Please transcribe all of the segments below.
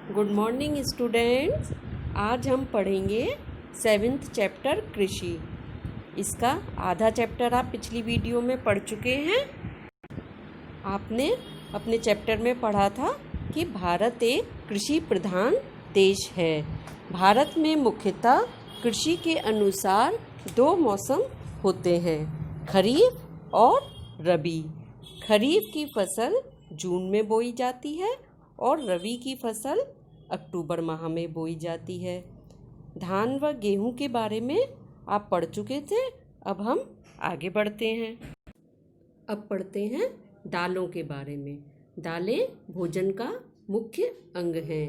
Good morning students. आज हम पढ़ेंगे 7th चैप्टर कृषि। इसका आधा चैप्टर आप पिछली वीडियो में पढ़ चुके हैं। आपने अपने चैप्टर में पढ़ा था कि भारत एक कृषि प्रधान देश है। भारत में मुख्यतः कृषि के अनुसार 2 मौसम होते हैं, खरीफ और रबी। खरीफ की फसल जून में बोई जाती है और रबी की फसल अक्टूबर माह में बोई जाती है। धान व गेहूं के बारे में आप पढ़ चुके थे। अब हम आगे बढ़ते हैं। अब पढ़ते हैं दालों के बारे में। दालें भोजन का मुख्य अंग हैं।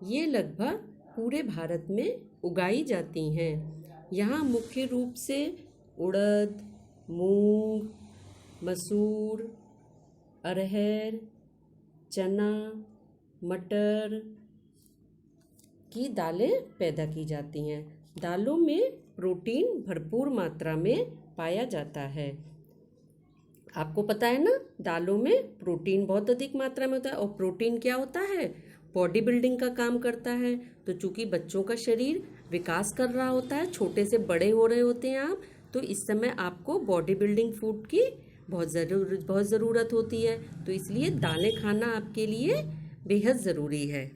ये लगभग पूरे भारत में उगाई जाती हैं। यहाँ मुख्य रूप से उड़द, मूंग, मसूर, अरहर, चना, मटर की दालें पैदा की जाती हैं। दालों में प्रोटीन भरपूर मात्रा में पाया जाता है। आपको पता है ना, दालों में प्रोटीन बहुत अधिक मात्रा में होता है। और प्रोटीन क्या होता है? बॉडी बिल्डिंग का काम करता है। तो चूंकि बच्चों का शरीर विकास कर रहा होता है, छोटे से बड़े हो रहे होते हैं आप, तो इस समय आपको बॉडी बिल्डिंग फूड की बहुत ज़रूरत होती है। तो इसलिए दालें खाना आपके लिए बेहद ज़रूरी है।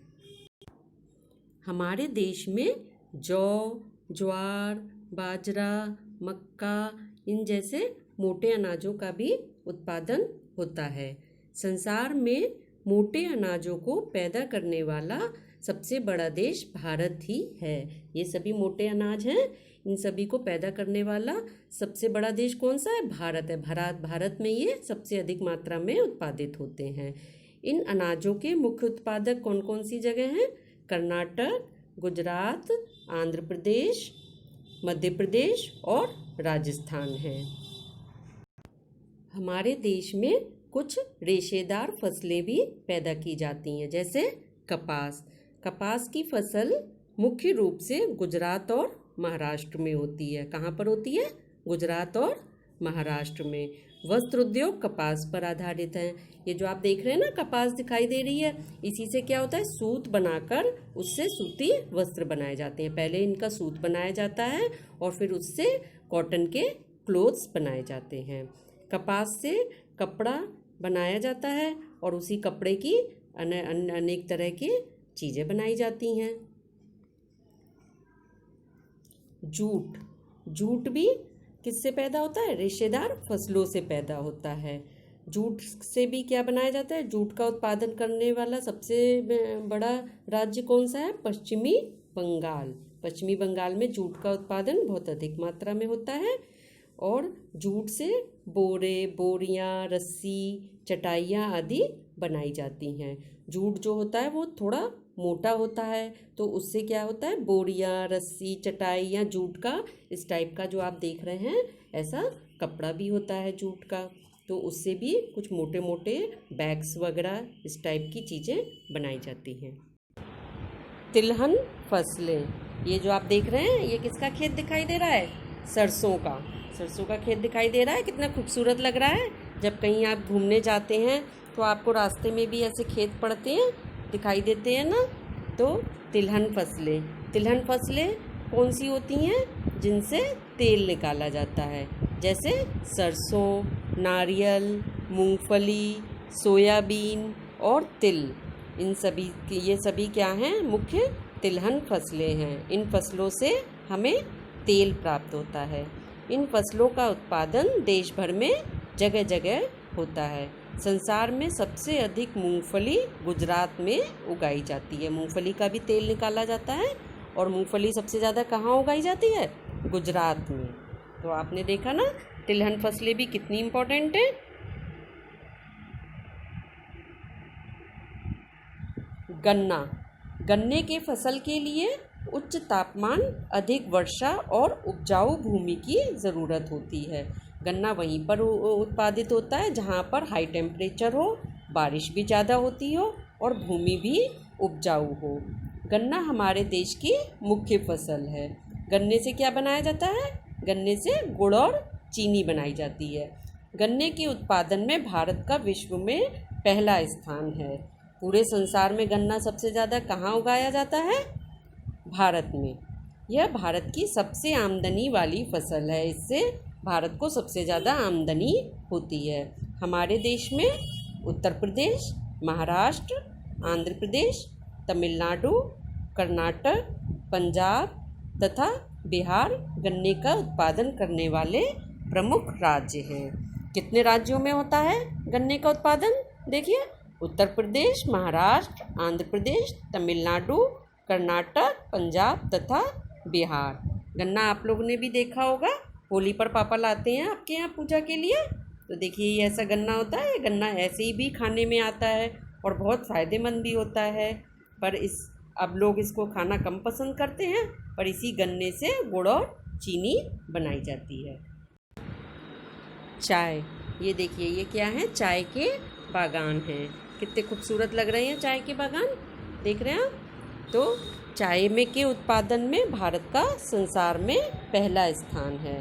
हमारे देश में जौ, ज्वार, बाजरा, मक्का इन जैसे मोटे अनाजों का भी उत्पादन होता है। संसार में मोटे अनाजों को पैदा करने वाला सबसे बड़ा देश भारत ही है। ये सभी मोटे अनाज हैं, इन सभी को पैदा करने वाला सबसे बड़ा देश कौन सा है? भारत है। भारत में ये सबसे अधिक मात्रा में उत्पादित होते हैं। इन अनाजों के मुख्य उत्पादक कौन कौन सी जगह हैं? कर्नाटक, गुजरात, आंध्र प्रदेश, मध्य प्रदेश और राजस्थान है। हमारे देश में कुछ रेशेदार फसलें भी पैदा की जाती हैं, जैसे कपास। कपास की फसल मुख्य रूप से गुजरात और महाराष्ट्र में होती है। कहाँ पर होती है? गुजरात और महाराष्ट्र में। वस्त्र उद्योग कपास पर आधारित है। ये जो आप देख रहे हैं ना, कपास दिखाई दे रही है, इसी से क्या होता है? सूत बनाकर उससे सूती वस्त्र बनाए जाते हैं। पहले इनका सूत बनाया जाता है और फिर उससे कॉटन के क्लोथ्स बनाए जाते हैं। कपास से कपड़ा बनाया जाता है और उसी कपड़े की अनेक तरह की चीज़ें बनाई जाती हैं। जूट भी किससे पैदा होता है? रेशेदार फसलों से पैदा होता है। जूट से भी क्या बनाया जाता है? जूट का उत्पादन करने वाला सबसे बड़ा राज्य कौन सा है? पश्चिमी बंगाल। पश्चिमी बंगाल में जूट का उत्पादन बहुत अधिक मात्रा में होता है। और जूट से बोरे, बोरियां, रस्सी, चटाइयाँ आदि बनाई जाती हैं। जूट जो होता है वो थोड़ा मोटा होता है, तो उससे क्या होता है? बोरियां, रस्सी, चटाइयाँ, जूट का इस टाइप का जो आप देख रहे हैं, ऐसा कपड़ा भी होता है जूट का। तो उससे भी कुछ मोटे मोटे बैग्स वगैरह इस टाइप की चीज़ें बनाई जाती हैं। तिलहन फसलें, ये जो आप देख रहे हैं, ये किसका खेत दिखाई दे रहा है? सरसों का। सरसों का खेत दिखाई दे रहा है। कितना खूबसूरत लग रहा है। जब कहीं आप घूमने जाते हैं तो आपको रास्ते में भी ऐसे खेत पड़ते हैं, दिखाई देते हैं ना। तो तिलहन फसलें कौन सी होती हैं? जिनसे तेल निकाला जाता है, जैसे सरसों, नारियल, मूंगफली, सोयाबीन और तिल। ये सभी क्या हैं? मुख्य तिलहन फसलें हैं। इन फसलों से हमें तेल प्राप्त होता है। इन फसलों का उत्पादन देश भर में जगह जगह होता है। संसार में सबसे अधिक मूंगफली गुजरात में उगाई जाती है। मूंगफली का भी तेल निकाला जाता है। और मूंगफली सबसे ज़्यादा कहाँ उगाई जाती है? गुजरात में। तो आपने देखा ना, तिलहन फसलें भी कितनी इम्पोर्टेंट हैं। गन्ने के फसल के लिए उच्च तापमान, अधिक वर्षा और उपजाऊ भूमि की ज़रूरत होती है। गन्ना वहीं पर उत्पादित होता है जहाँ पर हाई टेम्परेचर हो, बारिश भी ज़्यादा होती हो और भूमि भी उपजाऊ हो। गन्ना हमारे देश की मुख्य फसल है। गन्ने से क्या बनाया जाता है? गन्ने से गुड़ और चीनी बनाई जाती है। गन्ने के उत्पादन में भारत का विश्व में पहला स्थान है। पूरे संसार में गन्ना सबसे ज़्यादा कहाँ उगाया जाता है? भारत में। यह भारत की सबसे आमदनी वाली फसल है। इससे भारत को सबसे ज़्यादा आमदनी होती है। हमारे देश में उत्तर प्रदेश, महाराष्ट्र, आंध्र प्रदेश, तमिलनाडु, कर्नाटक, पंजाब तथा बिहार गन्ने का उत्पादन करने वाले प्रमुख राज्य हैं। कितने राज्यों में होता है गन्ने का उत्पादन? देखिए, उत्तर प्रदेश, महाराष्ट्र, आंध्र प्रदेश, तमिलनाडु, कर्नाटक, पंजाब तथा बिहार। गन्ना आप लोगों ने भी देखा होगा, होली पर पापा लाते हैं आपके यहाँ पूजा के लिए। तो देखिए, ये ऐसा गन्ना होता है। गन्ना ऐसे ही भी खाने में आता है और बहुत फ़ायदेमंद भी होता है। पर अब लोग इसको खाना कम पसंद करते हैं, पर इसी गन्ने से गुड़ और चीनी बनाई जाती है। चाय, ये देखिए, ये क्या है? चाय के बागान हैं। कितने खूबसूरत लग रहे हैं चाय के बागान, देख रहे हैं आप? तो चाय में के उत्पादन में भारत का संसार में पहला स्थान है।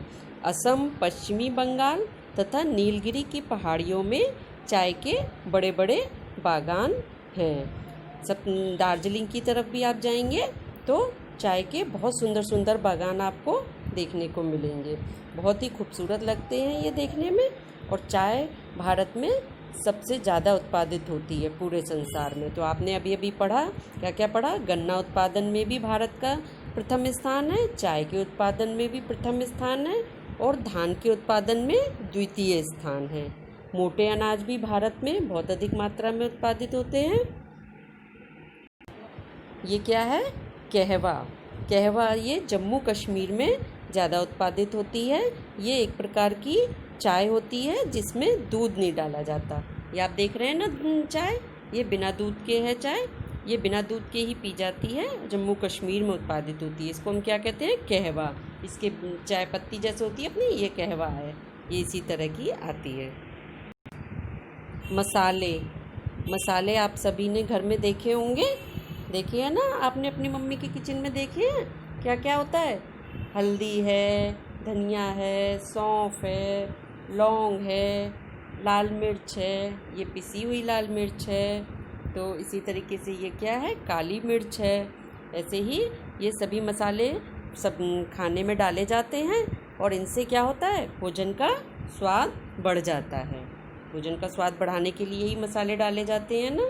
असम, पश्चिमी बंगाल तथा नीलगिरी की पहाड़ियों में चाय के बड़े बड़े बागान हैं। सब दार्जिलिंग की तरफ भी आप जाएंगे तो चाय के बहुत सुंदर सुंदर बागान आपको देखने को मिलेंगे। बहुत ही खूबसूरत लगते हैं ये देखने में। और चाय भारत में सबसे ज़्यादा उत्पादित होती है पूरे संसार में। तो आपने अभी अभी पढ़ा, क्या क्या पढ़ा? गन्ना उत्पादन में भी भारत का प्रथम स्थान है, चाय के उत्पादन में भी प्रथम स्थान है और धान के उत्पादन में द्वितीय स्थान है। मोटे अनाज भी भारत में बहुत अधिक मात्रा में उत्पादित होते हैं। ये क्या है? कहवा। कहवा ये जम्मू कश्मीर में ज़्यादा उत्पादित होती है। ये एक प्रकार की चाय होती है जिसमें दूध नहीं डाला जाता। ये आप देख रहे हैं ना चाय, ये बिना दूध के है चाय। ये बिना दूध के ही पी जाती है, जम्मू कश्मीर में उत्पादित होती है। इसको हम क्या कहते हैं? कहवा। इसके चाय पत्ती जैसे होती है अपनी, ये कहवा है। ये इसी तरह की आती है। मसाले, मसाले आप सभी ने घर में देखे होंगे, देखिए है ना, आपने अपनी मम्मी के किचन में देखे हैं क्या क्या होता है? हल्दी है, धनिया है, सौंफ है, लौंग है, लाल मिर्च है, ये पिसी हुई लाल मिर्च है। तो इसी तरीके से ये क्या है? काली मिर्च है। ऐसे ही ये सभी मसाले सब खाने में डाले जाते हैं और इनसे क्या होता है? भोजन का स्वाद बढ़ जाता है। भोजन का स्वाद बढ़ाने के लिए ही मसाले डाले जाते हैं ना।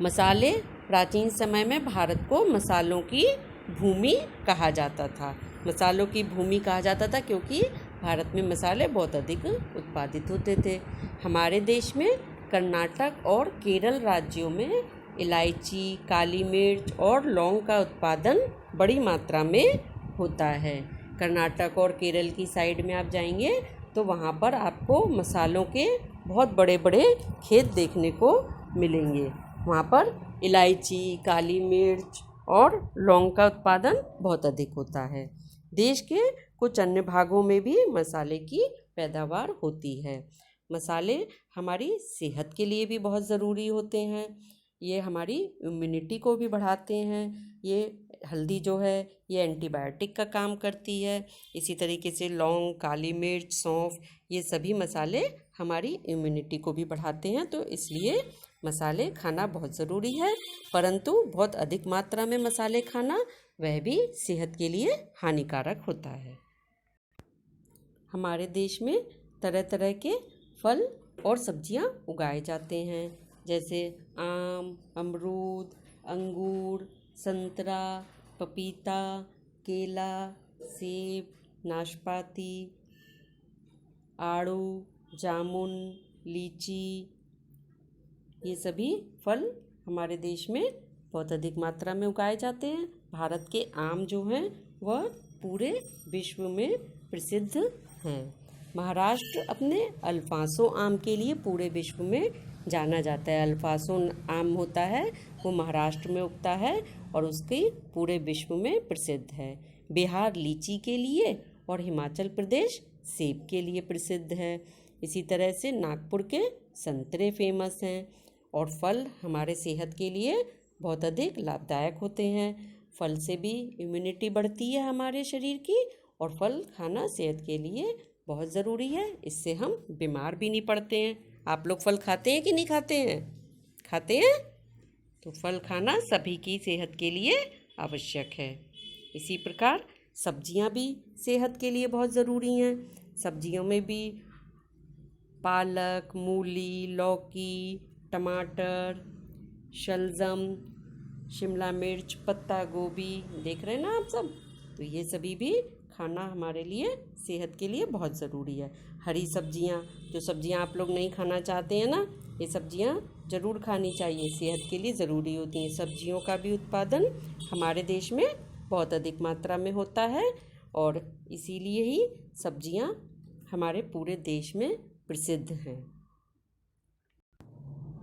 मसाले, प्राचीन समय में भारत को मसालों की भूमि कहा जाता था। मसालों की भूमि कहा जाता था क्योंकि भारत में मसाले बहुत अधिक उत्पादित होते थे। हमारे देश में कर्नाटक और केरल राज्यों में इलायची, काली मिर्च और लौंग का उत्पादन बड़ी मात्रा में होता है। कर्नाटक और केरल की साइड में आप जाएंगे तो वहाँ पर आपको मसालों के बहुत बड़े बड़े खेत देखने को मिलेंगे। वहाँ पर इलायची, काली मिर्च और लौंग का उत्पादन बहुत अधिक होता है। देश के कुछ अन्य भागों में भी मसाले की पैदावार होती है। मसाले हमारी सेहत के लिए भी बहुत ज़रूरी होते हैं। ये हमारी इम्यूनिटी को भी बढ़ाते हैं। ये हल्दी जो है ये एंटीबायोटिक का काम करती है। इसी तरीके से लौंग, काली मिर्च, सौंफ, ये सभी मसाले हमारी इम्यूनिटी को भी बढ़ाते हैं। तो इसलिए मसाले खाना बहुत ज़रूरी है, परंतु बहुत अधिक मात्रा में मसाले खाना वह भी सेहत के लिए हानिकारक होता है। हमारे देश में तरह तरह के फल और सब्जियां उगाए जाते हैं, जैसे आम, अमरूद, अंगूर, संतरा, पपीता, केला, सेब, नाशपाती, आड़ू, जामुन, लीची, ये सभी फल हमारे देश में बहुत अधिक मात्रा में उगाए जाते हैं। भारत के आम जो हैं वह पूरे विश्व में प्रसिद्ध हैं। महाराष्ट्र अपने अल्फांसो आम के लिए पूरे विश्व में जाना जाता है। अल्फांसो आम होता है वो महाराष्ट्र में उगता है और उसकी पूरे विश्व में प्रसिद्ध है। बिहार लीची के लिए और हिमाचल प्रदेश सेब के लिए प्रसिद्ध है। इसी तरह से नागपुर के संतरे फेमस हैं। और फल हमारे सेहत के लिए बहुत अधिक लाभदायक होते हैं। फल से भी इम्यूनिटी बढ़ती है हमारे शरीर की, और फल खाना सेहत के लिए बहुत ज़रूरी है। इससे हम बीमार भी नहीं पड़ते हैं। आप लोग फल खाते हैं कि नहीं खाते हैं? खाते हैं? तो फल खाना सभी की सेहत के लिए आवश्यक है। इसी प्रकार सब्जियां भी सेहत के लिए बहुत ज़रूरी हैं। सब्जियों में भी पालक, मूली, लौकी, टमाटर, शलजम, शिमला मिर्च, पत्ता गोभी देख रहे हैं ना आप सब। तो ये सभी भी खाना हमारे लिए सेहत के लिए बहुत ज़रूरी है। हरी सब्जियां, जो सब्जियां आप लोग नहीं खाना चाहते हैं ना, ये सब्जियां ज़रूर खानी चाहिए, सेहत के लिए ज़रूरी होती हैं। सब्जियों का भी उत्पादन हमारे देश में बहुत अधिक मात्रा में होता है और इसीलिए ही सब्जियां हमारे पूरे देश में प्रसिद्ध हैं।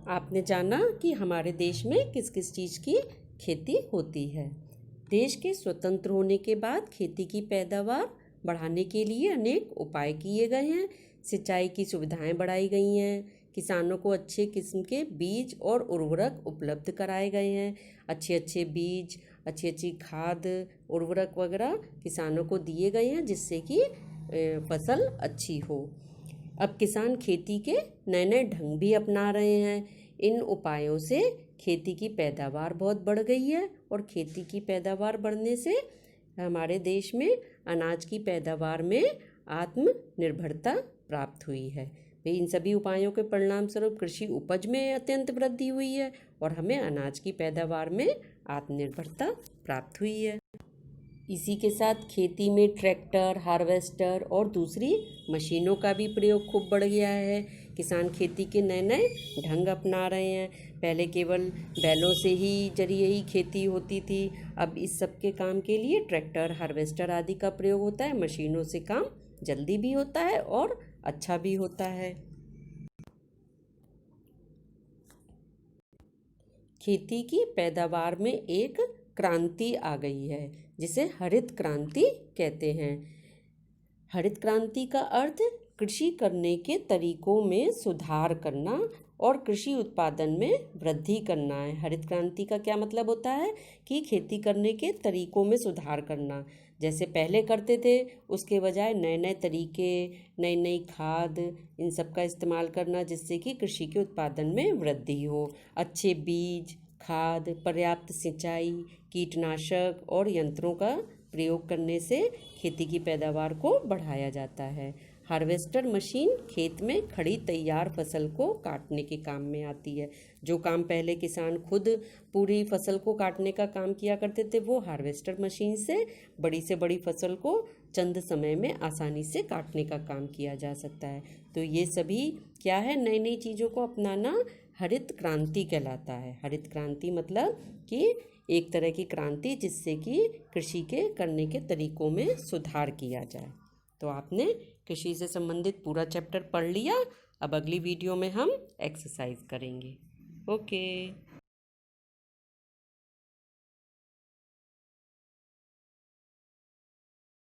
आपने जाना कि हमारे देश में किस किस चीज़ की खेती होती है। देश के स्वतंत्र होने के बाद खेती की पैदावार बढ़ाने के लिए अनेक उपाय किए गए हैं। सिंचाई की सुविधाएं बढ़ाई गई हैं, किसानों को अच्छे किस्म के बीज और उर्वरक उपलब्ध कराए गए हैं। अच्छे अच्छे बीज, अच्छी अच्छी खाद, उर्वरक वगैरह किसानों को दिए गए हैं जिससे कि फसल अच्छी हो। अब किसान खेती के नए नए ढंग भी अपना रहे हैं। इन उपायों से खेती की पैदावार बहुत बढ़ गई है और खेती की पैदावार बढ़ने से हमारे देश में अनाज की पैदावार में आत्मनिर्भरता प्राप्त हुई है। इन सभी उपायों के परिणाम स्वरूप कृषि उपज में अत्यंत वृद्धि हुई है और हमें अनाज की पैदावार में आत्मनिर्भरता प्राप्त हुई है। इसी के साथ खेती में ट्रैक्टर, हार्वेस्टर और दूसरी मशीनों का भी प्रयोग खूब बढ़ गया है। किसान खेती के नए नए ढंग अपना रहे हैं। पहले केवल बैलों से ही जरिए ही खेती होती थी, अब इस सब के काम के लिए ट्रैक्टर, हार्वेस्टर आदि का प्रयोग होता है। मशीनों से काम जल्दी भी होता है और अच्छा भी होता है। खेती की पैदावार में एक क्रांति आ गई है जिसे हरित क्रांति कहते हैं। हरित क्रांति का अर्थ कृषि करने के तरीकों में सुधार करना और कृषि उत्पादन में वृद्धि करना है। हरित क्रांति का क्या मतलब होता है कि खेती करने के तरीकों में सुधार करना। जैसे पहले करते थे उसके बजाय नए नए तरीके, नई नई खाद, इन सब का इस्तेमाल करना जिससे कि कृषि के उत्पादन में वृद्धि हो। अच्छे बीज, खाद, पर्याप्त सिंचाई, कीटनाशक और यंत्रों का प्रयोग करने से खेती की पैदावार को बढ़ाया जाता है। हार्वेस्टर मशीन खेत में खड़ी तैयार फसल को काटने के काम में आती है। जो काम पहले किसान खुद पूरी फसल को काटने का काम किया करते थे, वो हार्वेस्टर मशीन से बड़ी फसल को चंद समय में आसानी से काटने का काम किया जा सकता है। तो ये सभी क्या है, नई नई चीज़ों को अपनाना हरित क्रांति कहलाता है। हरित क्रांति मतलब कि एक तरह की क्रांति जिससे कि कृषि के करने के तरीकों में सुधार किया जाए। तो आपने कृषि से संबंधित पूरा चैप्टर पढ़ लिया। अब अगली वीडियो में हम एक्सरसाइज करेंगे। ओके।